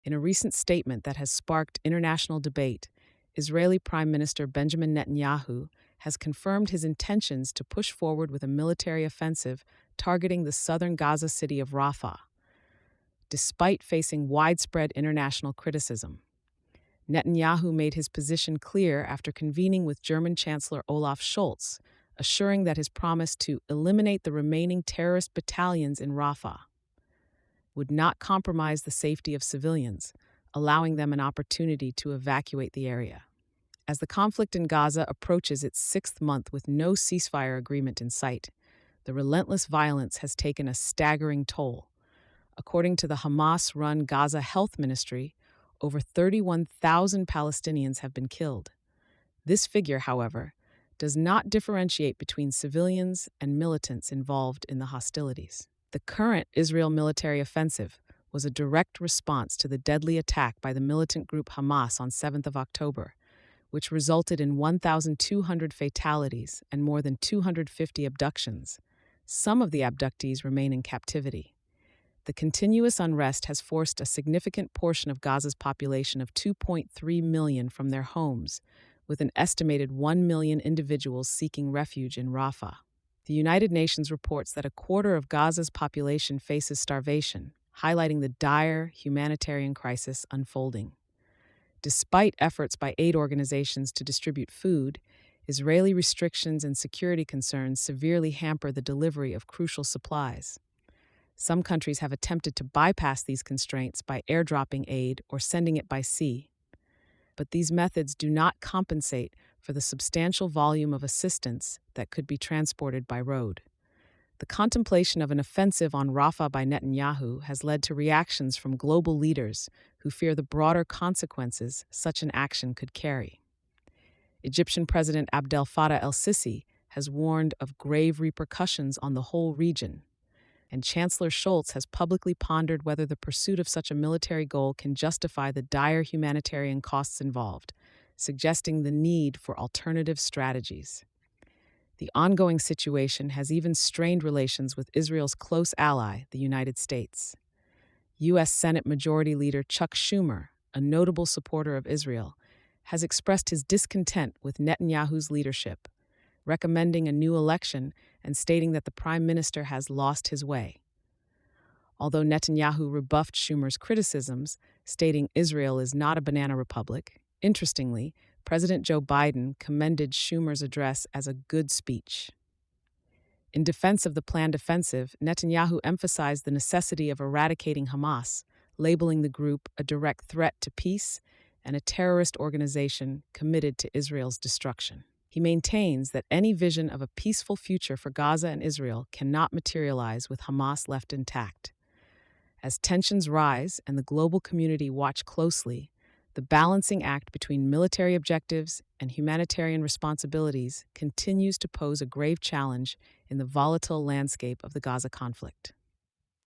In a recent statement that has sparked international debate, Israeli Prime Minister Benjamin Netanyahu has confirmed his intentions to push forward with a military offensive targeting the southern Gaza city of Rafah, despite facing widespread international criticism. Netanyahu made his position clear after convening with German Chancellor Olaf Scholz, assuring that his promise to eliminate the remaining terrorist battalions in Rafah would not compromise the safety of civilians, allowing them an opportunity to evacuate the area. As the conflict in Gaza approaches its sixth month with no ceasefire agreement in sight, the relentless violence has taken a staggering toll. According to the Hamas-run Gaza Health Ministry, over 31,000 Palestinians have been killed. This figure, however, does not differentiate between civilians and militants involved in the hostilities. The current Israel military offensive was a direct response to the deadly attack by the militant group Hamas on 7th of October, which resulted in 1,200 fatalities and more than 250 abductions. Some of the abductees remain in captivity. The continuous unrest has forced a significant portion of Gaza's population of 2.3 million from their homes, with an estimated 1 million individuals seeking refuge in Rafah. The United Nations reports that a quarter of Gaza's population faces starvation, highlighting the dire humanitarian crisis unfolding. Despite efforts by aid organizations to distribute food, Israeli restrictions and security concerns severely hamper the delivery of crucial supplies. Some countries have attempted to bypass these constraints by airdropping aid or sending it by sea. But these methods do not compensate for the substantial volume of assistance that could be transported by road. The contemplation of an offensive on Rafah by Netanyahu has led to reactions from global leaders who fear the broader consequences such an action could carry. Egyptian President Abdel Fattah el-Sisi has warned of grave repercussions on the whole region, and Chancellor Scholz has publicly pondered whether the pursuit of such a military goal can justify the dire humanitarian costs involved, suggesting the need for alternative strategies. The ongoing situation has even strained relations with Israel's close ally, the United States. U.S. Senate Majority Leader Chuck Schumer, a notable supporter of Israel, has expressed his discontent with Netanyahu's leadership, recommending a new election and stating that the Prime Minister has lost his way. Although Netanyahu rebuffed Schumer's criticisms, stating Israel is not a banana republic, interestingly, President Joe Biden commended Schumer's address as a good speech. In defense of the planned offensive, Netanyahu emphasized the necessity of eradicating Hamas, labeling the group a direct threat to peace and a terrorist organization committed to Israel's destruction. He maintains that any vision of a peaceful future for Gaza and Israel cannot materialize with Hamas left intact. As tensions rise and the global community watch closely, the balancing act between military objectives and humanitarian responsibilities continues to pose a grave challenge in the volatile landscape of the Gaza conflict.